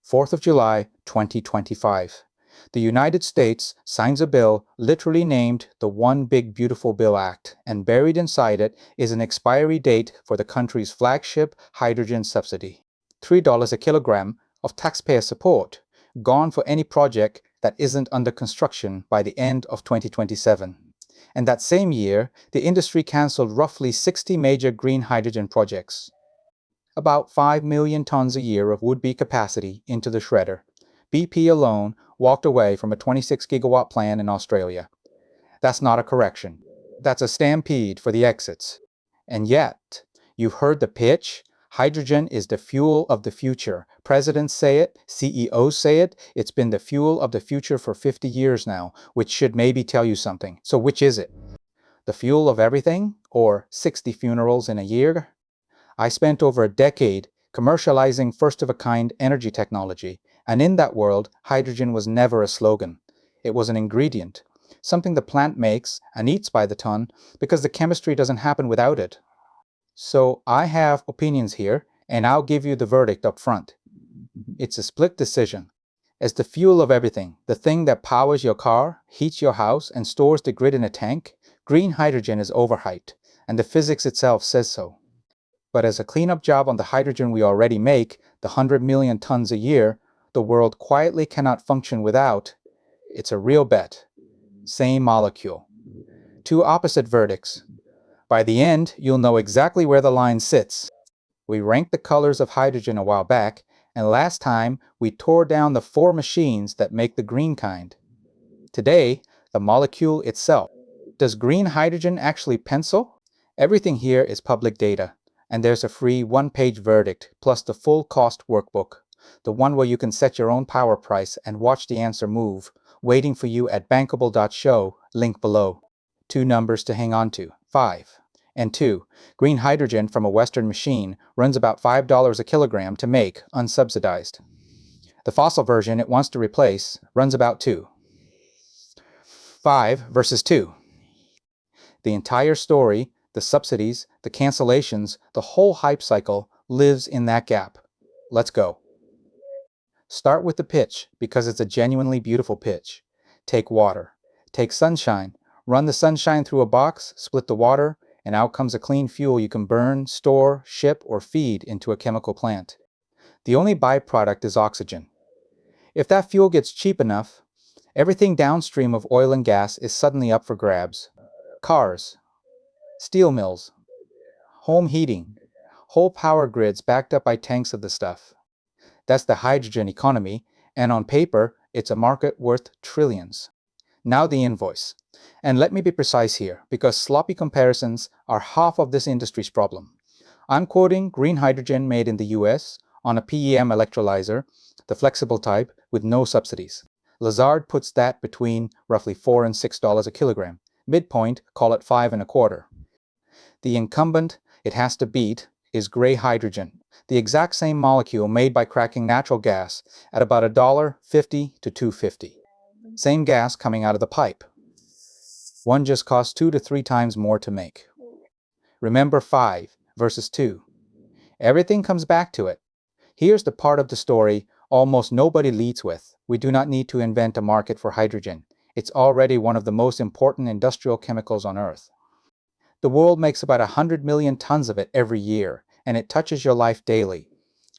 4th of July, 2025. The United States signs a bill literally named the One Big Beautiful Bill Act, and buried inside it is an expiry date for the country's flagship hydrogen subsidy. $3 a kilogram of taxpayer support, gone for any project that isn't under construction by the end of 2027. And that same year, the industry cancelled roughly 60 major green hydrogen projects. About 5 million tons a year of would-be capacity into the shredder. BP alone walked away from a 26 gigawatt plan in Australia. That's not a correction. That's a stampede for the exits. And yet, you've heard the pitch. Hydrogen is the fuel of the future. Presidents say it, CEOs say it. It's been the fuel of the future for 50 years now, which should maybe tell you something. So which is it? The fuel of everything? Or 60 funerals in a year? I spent over a decade commercializing first-of-a-kind energy technology, and in that world, hydrogen was never a slogan. It was an ingredient, something the plant makes and eats by the ton because the chemistry doesn't happen without it. So I have opinions here, and I'll give you the verdict up front. It's a split decision. As the fuel of everything, the thing that powers your car, heats your house, and stores the grid in a tank, green hydrogen is overhyped, and the physics itself says so. But as a cleanup job on the hydrogen we already make, the 100 million tons a year, the world quietly cannot function without. It's a real bet. Same molecule. Two opposite verdicts. By the end, you'll know exactly where the line sits. We ranked the colors of hydrogen a while back, and last time we tore down the 4 machines that make the green kind. Today, the molecule itself. Does green hydrogen actually pencil? Everything here is public data. And there's a free 1-page verdict, plus the full cost workbook, the one where you can set your own power price and watch the answer move, waiting for you at bankable.show, link below. 2 numbers to hang on to, 5. And 2, green hydrogen from a Western machine runs about $5 a kilogram to make, unsubsidized. The fossil version it wants to replace runs about 2. 5 versus 2. The entire story, the subsidies, the cancellations, the whole hype cycle lives in that gap. Let's go. Start with the pitch, because it's a genuinely beautiful pitch. Take water. Take sunshine. Run the sunshine through a box, split the water, and out comes a clean fuel you can burn, store, ship, or feed into a chemical plant. The only byproduct is oxygen. If that fuel gets cheap enough, everything downstream of oil and gas is suddenly up for grabs. Cars, steel mills, home heating, whole power grids backed up by tanks of the stuff. That's the hydrogen economy, and on paper, it's a market worth trillions. Now the invoice. And let me be precise here, because sloppy comparisons are half of this industry's problem. I'm quoting green hydrogen made in the US on a PEM electrolyzer, the flexible type with no subsidies. Lazard puts that between roughly $4 and $6 a kilogram. Midpoint, call it 5 1/4. The incumbent it has to beat is gray hydrogen, the exact same molecule made by cracking natural gas at about $1.50 to $2.50. Same gas coming out of the pipe. One just costs 2 to 3 times more to make. Remember 5 versus 2. Everything comes back to it. Here's the part of the story almost nobody leads with. We do not need to invent a market for hydrogen. It's already one of the most important industrial chemicals on Earth. The world makes about 100 million tons of it every year, and it touches your life daily.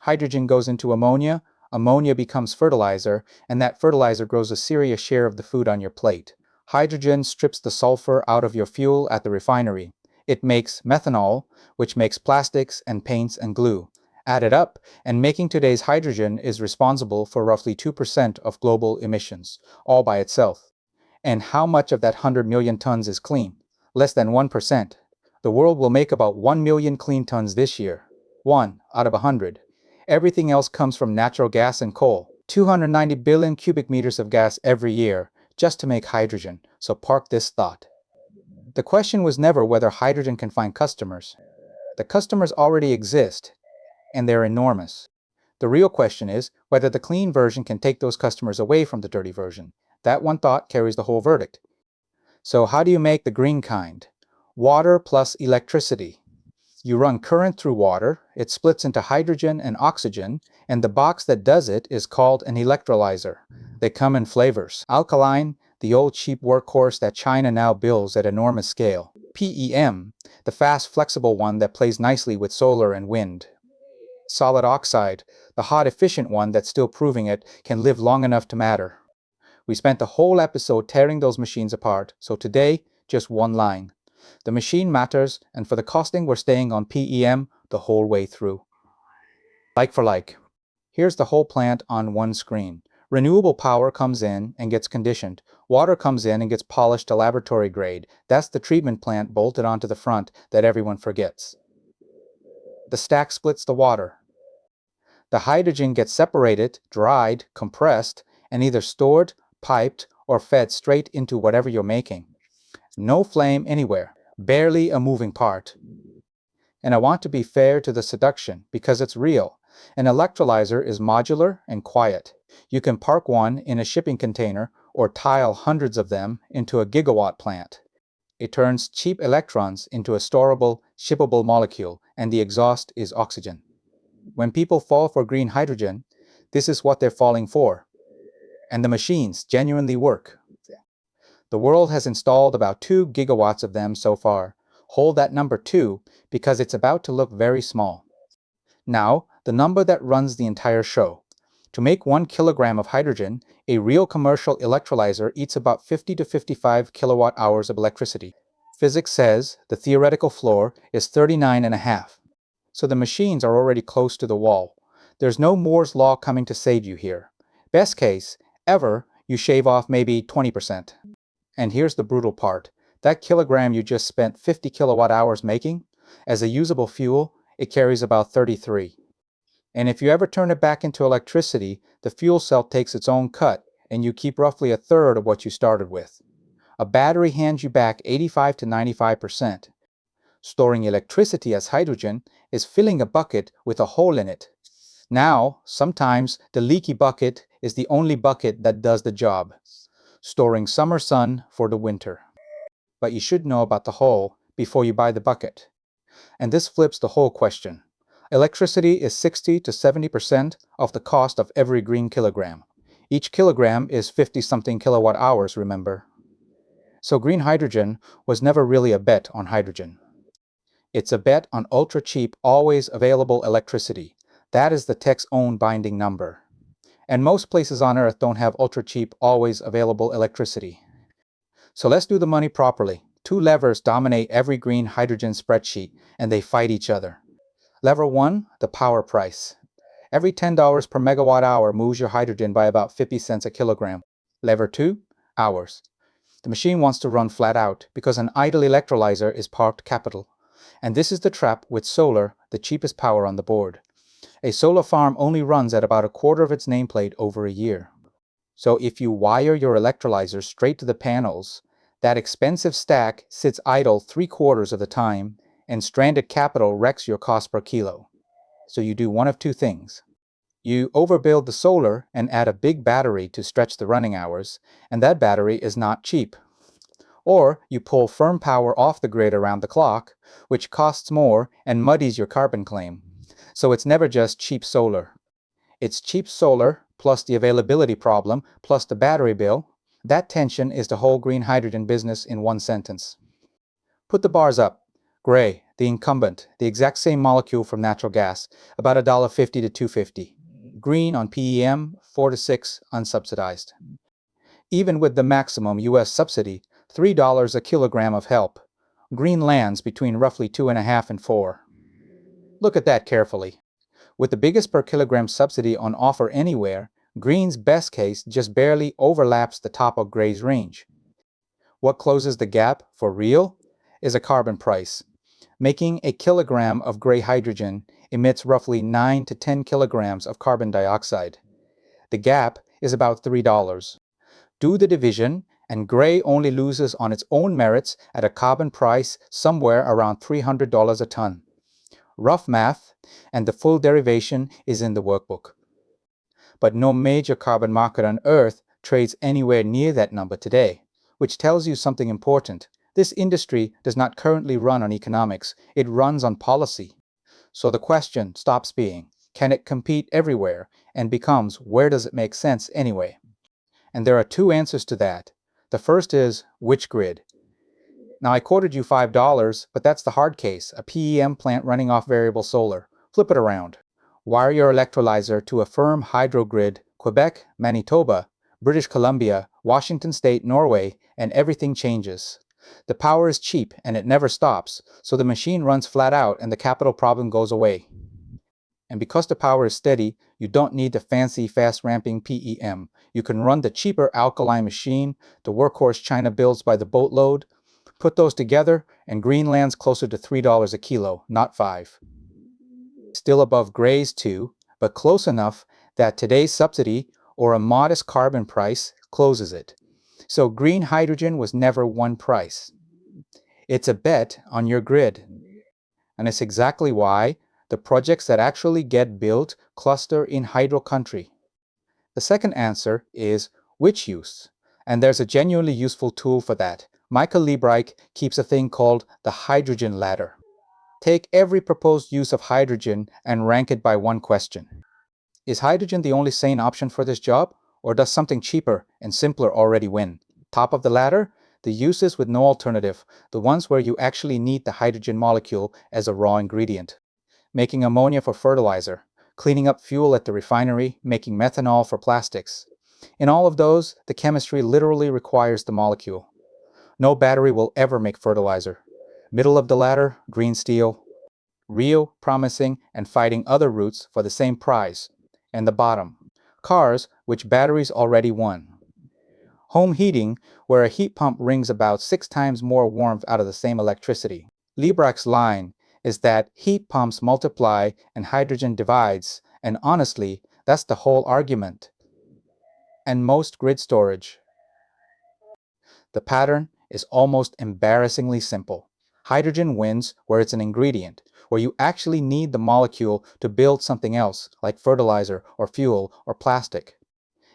Hydrogen goes into ammonia, ammonia becomes fertilizer, and that fertilizer grows a serious share of the food on your plate. Hydrogen strips the sulfur out of your fuel at the refinery. It makes methanol, which makes plastics and paints and glue. Add it up, and making today's hydrogen is responsible for roughly 2% of global emissions, all by itself. And how much of that 100 million tons is clean? Less than 1%. The world will make about 1 million clean tons this year. 1 out of 100. Everything else comes from natural gas and coal. 290 billion cubic meters of gas every year just to make hydrogen, so park this thought. The question was never whether hydrogen can find customers. The customers already exist, and they're enormous. The real question is whether the clean version can take those customers away from the dirty version. That one thought carries the whole verdict. So how do you make the green kind? Water plus electricity. You run current through water, it splits into hydrogen and oxygen, and the box that does it is called an electrolyzer. They come in flavors. Alkaline, the old cheap workhorse that China now builds at enormous scale. PEM, the fast, flexible one that plays nicely with solar and wind. Solid oxide, the hot, efficient one that's still proving it can live long enough to matter. We spent the whole episode tearing those machines apart, so today, just one line. The machine matters, and for the costing, we're staying on PEM the whole way through. Like for like. Here's the whole plant on one screen. Renewable power comes in and gets conditioned. Water comes in and gets polished to laboratory grade. That's the treatment plant bolted onto the front that everyone forgets. The stack splits the water. The hydrogen gets separated, dried, compressed, and either stored, piped, or fed straight into whatever you're making. No flame anywhere, barely a moving part. And I want to be fair to the seduction because it's real. An electrolyzer is modular and quiet. You can park one in a shipping container or tile hundreds of them into a gigawatt plant. It turns cheap electrons into a storable, shippable molecule, and the exhaust is oxygen. When people fall for green hydrogen, this is what they're falling for. And the machines genuinely work. The world has installed about 2 gigawatts of them so far. Hold that number 2 because it's about to look very small. Now, the number that runs the entire show. To make 1 kilogram of hydrogen, a real commercial electrolyzer eats about 50 to 55 kilowatt hours of electricity. Physics says the theoretical floor is 39.5. So the machines are already close to the wall. There's no Moore's law coming to save you here. Best case, ever, you shave off maybe 20%. And here's the brutal part. That kilogram you just spent 50 kilowatt hours making, as a usable fuel, it carries about 33. And if you ever turn it back into electricity, the fuel cell takes its own cut, and you keep roughly a third of what you started with. A battery hands you back 85 to 95%. Storing electricity as hydrogen is filling a bucket with a hole in it. Now, sometimes the leaky bucket is the only bucket that does the job. Storing summer sun for the winter. But you should know about the hole before you buy the bucket. And this flips the whole question. Electricity is 60 to 70% of the cost of every green kilogram. Each kilogram is 50-something kilowatt hours, remember? So green hydrogen was never really a bet on hydrogen. It's a bet on ultra-cheap, always available electricity. That is the tech's own binding number. And most places on Earth don't have ultra-cheap, always available electricity. So let's do the money properly. 2 levers dominate every green hydrogen spreadsheet, and they fight each other. Lever 1, the power price. Every $10 per megawatt hour moves your hydrogen by about 50 cents a kilogram. Lever 2, hours. The machine wants to run flat out because an idle electrolyzer is parked capital. And this is the trap with solar, the cheapest power on the board. A solar farm only runs at about a quarter of its nameplate over a year. So if you wire your electrolyzer straight to the panels, that expensive stack sits idle 3/4 of the time, and stranded capital wrecks your cost per kilo. So you do one of 2 things. You overbuild the solar and add a big battery to stretch the running hours, and that battery is not cheap. Or you pull firm power off the grid around the clock, which costs more and muddies your carbon claim. So it's never just cheap solar. It's cheap solar plus the availability problem plus the battery bill. That tension is the whole green hydrogen business in one sentence. Put the bars up. Gray, the incumbent, the exact same molecule from natural gas, about $1.50 to $2.50. Green on PEM, 4 to 6, unsubsidized. Even with the maximum US subsidy, $3 a kilogram of help. Green lands between roughly 2.5 and 4. Look at that carefully. With the biggest per kilogram subsidy on offer anywhere, green's best case just barely overlaps the top of gray's range. What closes the gap, for real, is a carbon price. Making a kilogram of gray hydrogen emits roughly 9 to 10 kilograms of carbon dioxide. The gap is about $3. Do the division, and gray only loses on its own merits at a carbon price somewhere around $300 a ton. Rough math, and the full derivation is in the workbook. But no major carbon market on Earth trades anywhere near that number today, which tells you something important. This industry does not currently run on economics, it runs on policy. So the question stops being, can it compete everywhere, and becomes, where does it make sense anyway? And there are two answers to that. The first is, which grid? Now I quoted you $5, but that's the hard case, a PEM plant running off variable solar. Flip it around. Wire your electrolyzer to a firm hydro grid, Quebec, Manitoba, British Columbia, Washington State, Norway, and everything changes. The power is cheap and it never stops, so the machine runs flat out and the capital problem goes away. And because the power is steady, you don't need the fancy fast-ramping PEM. You can run the cheaper alkaline machine, the workhorse China builds by the boatload. Put those together, and green lands closer to $3 a kilo, not 5. Still above gray's too, but close enough that today's subsidy, or a modest carbon price, closes it. So green hydrogen was never one price. It's a bet on your grid. And it's exactly why the projects that actually get built cluster in hydro country. The second answer is which use? And there's a genuinely useful tool for that. Michael Liebreich keeps a thing called the hydrogen ladder. Take every proposed use of hydrogen and rank it by one question. Is hydrogen the only sane option for this job, or does something cheaper and simpler already win? Top of the ladder, the uses with no alternative, the ones where you actually need the hydrogen molecule as a raw ingredient. Making ammonia for fertilizer, cleaning up fuel at the refinery, making methanol for plastics. In all of those, the chemistry literally requires the molecule. No battery will ever make fertilizer. Middle of the ladder, green steel. Real, promising, and fighting other routes for the same prize. And the bottom, cars, which batteries already won. Home heating, where a heat pump wrings about 6 times more warmth out of the same electricity. Liebreich's line is that heat pumps multiply and hydrogen divides, and honestly, that's the whole argument. And most grid storage. The pattern is almost embarrassingly simple. Hydrogen wins where it's an ingredient, where you actually need the molecule to build something else, like fertilizer or fuel or plastic.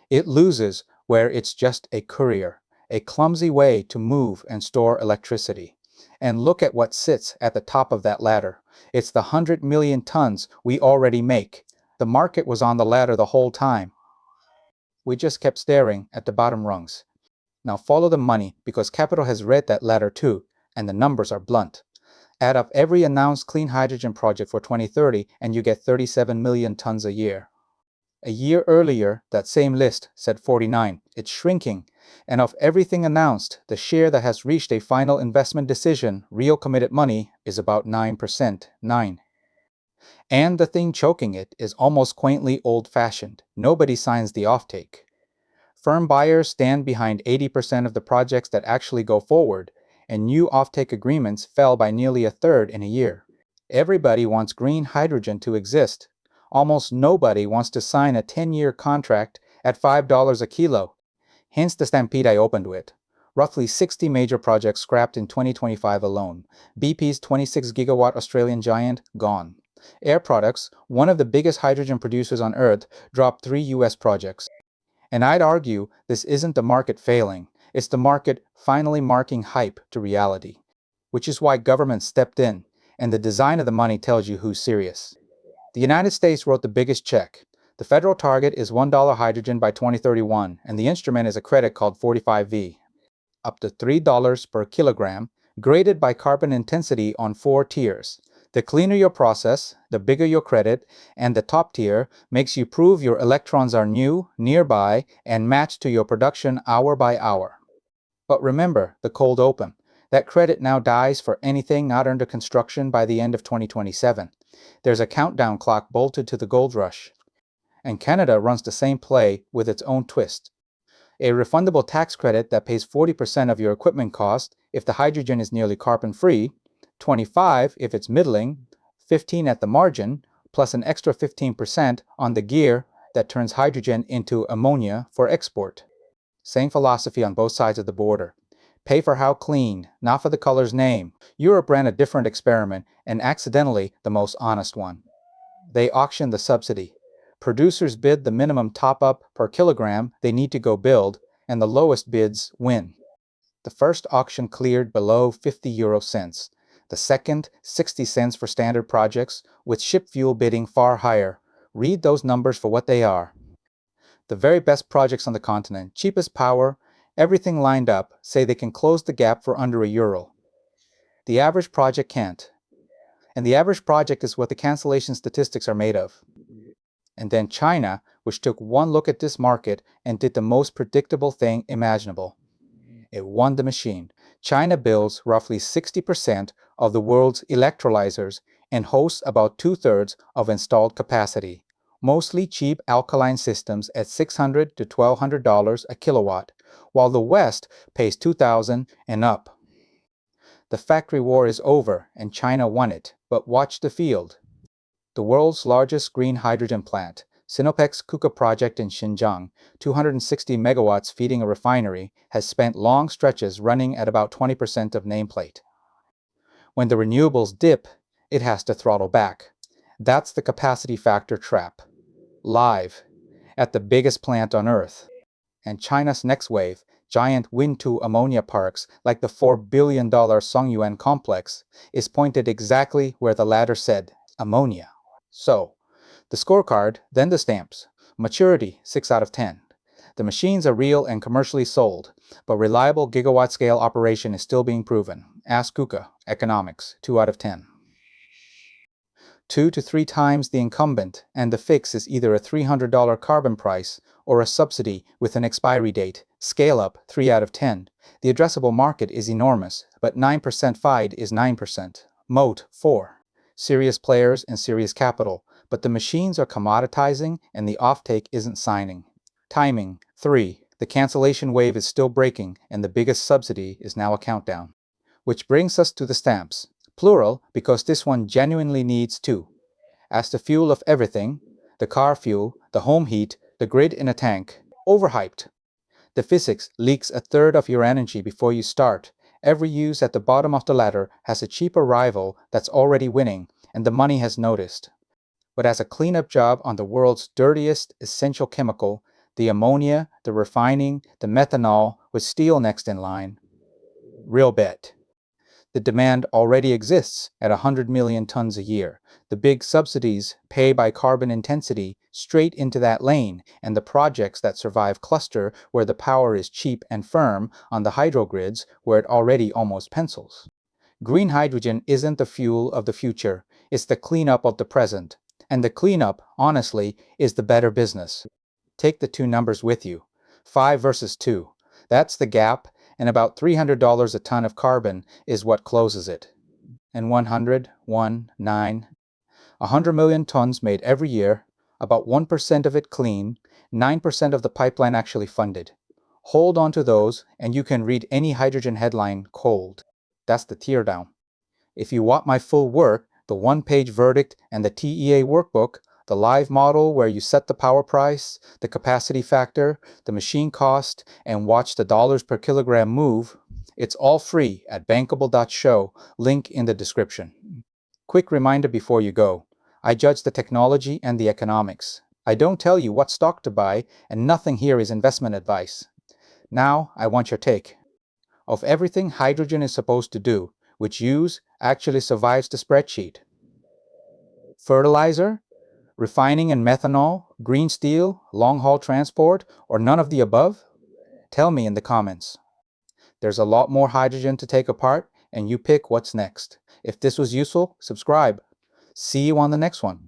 It loses where it's just a courier, a clumsy way to move and store electricity. And look at what sits at the top of that ladder. It's the 100 million tons we already make. The market was on the ladder the whole time. We just kept staring at the bottom rungs. Now follow the money, because capital has read that ladder too, and the numbers are blunt. Add up every announced clean hydrogen project for 2030 and you get 37 million tons a year. A year earlier, that same list said 49. It's shrinking. And of everything announced, the share that has reached a final investment decision, real committed money, is about 9%. 9. And the thing choking it is almost quaintly old-fashioned. Nobody signs the offtake. Firm buyers stand behind 80% of the projects that actually go forward, and new offtake agreements fell by nearly a third in a year. Everybody wants green hydrogen to exist. Almost nobody wants to sign a 10-year contract at $5 a kilo. Hence the stampede I opened with. Roughly 60 major projects scrapped in 2025 alone. BP's 26-gigawatt Australian giant, gone. Air Products, one of the biggest hydrogen producers on Earth, dropped 3 US projects. And I'd argue this isn't the market failing, it's the market finally marking hype to reality. Which is why government stepped in, and the design of the money tells you who's serious. The United States wrote the biggest check. The federal target is $1 hydrogen by 2031, and the instrument is a credit called 45V. Up to $3 per kilogram, graded by carbon intensity on 4 tiers. The cleaner your process, the bigger your credit, and the top tier makes you prove your electrons are new, nearby, and matched to your production hour by hour. But remember the cold open. That credit now dies for anything not under construction by the end of 2027. There's a countdown clock bolted to the gold rush. And Canada runs the same play with its own twist. A refundable tax credit that pays 40% of your equipment cost if the hydrogen is nearly carbon-free, 25 if it's middling, 15 at the margin, plus an extra 15% on the gear that turns hydrogen into ammonia for export. Same philosophy on both sides of the border. Pay for how clean, not for the color's name. Europe ran a different experiment, and accidentally the most honest one. They auctioned the subsidy. Producers bid the minimum top-up per kilogram they need to go build, and the lowest bids win. The first auction cleared below 50 euro cents. The second, 60 cents for standard projects, with ship fuel bidding far higher. Read those numbers for what they are. The very best projects on the continent, cheapest power, everything lined up, say they can close the gap for under €1. The average project can't. And the average project is what the cancellation statistics are made of. And then China, which took one look at this market and did the most predictable thing imaginable. It won the machine. China builds roughly 60% of the world's electrolyzers and hosts about 2/3 of installed capacity. Mostly cheap alkaline systems at $600 to $1,200 a kilowatt, while the West pays $2,000 and up. The factory war is over and China won it, but watch the field. The world's largest green hydrogen plant, Sinopec's Kuka project in Xinjiang, 260 megawatts feeding a refinery, has spent long stretches running at about 20% of nameplate. When the renewables dip, it has to throttle back. That's the capacity factor trap. Live, at the biggest plant on Earth. And China's next wave, giant wind-to-ammonia parks like the $4 billion Songyuan complex, is pointed exactly where the ladder said, ammonia. So, the scorecard, then the stamps. Maturity, 6 out of 10. The machines are real and commercially sold, but reliable gigawatt-scale operation is still being proven. Ask Kuka, economics, 2 out of 10. 2 to 3 times the incumbent, and the fix is either a $300 carbon price or a subsidy with an expiry date. Scale up, 3 out of 10. The addressable market is enormous, but 9% FIDE is 9%. Moat, 4. Serious players and serious capital, but the machines are commoditizing and the offtake isn't signing. Timing, 3. The cancellation wave is still breaking and the biggest subsidy is now a countdown. Which brings us to the stamps. Plural, because this one genuinely needs 2. As the fuel of everything, the car fuel, the home heat, the grid in a tank, overhyped. The physics leaks 1/3 of your energy before you start. Every use at the bottom of the ladder has a cheaper rival that's already winning, and the money has noticed. But as a cleanup job on the world's dirtiest essential chemical, the ammonia, the refining, the methanol, with steel next in line. Real bet. The demand already exists at 100 million tons a year. The big subsidies pay by carbon intensity straight into that lane, and the projects that survive cluster where the power is cheap and firm on the hydrogrids where it already almost pencils. Green hydrogen isn't the fuel of the future, it's the cleanup of the present. And the cleanup, honestly, is the better business. Take the 2 numbers with you. 5 versus 2. That's the gap, and about $300 a ton of carbon is what closes it. And 100, 100 million tons made every year, about 1% of it clean, 9% of the pipeline actually funded. Hold on to those, and you can read any hydrogen headline cold. That's the teardown. If you want my full work, the 1-page verdict and the TEA workbook, the live model where you set the power price, the capacity factor, the machine cost, and watch the dollars per kilogram move, it's all free at bankable.show, link in the description. Quick reminder before you go. I judge the technology and the economics. I don't tell you what stock to buy, and nothing here is investment advice. Now, I want your take. Of everything hydrogen is supposed to do, which use actually survives the spreadsheet. Fertilizer, refining and methanol, green steel, long-haul transport, or none of the above? Tell me in the comments. There's a lot more hydrogen to take apart, and you pick what's next. If this was useful, subscribe. See you on the next one.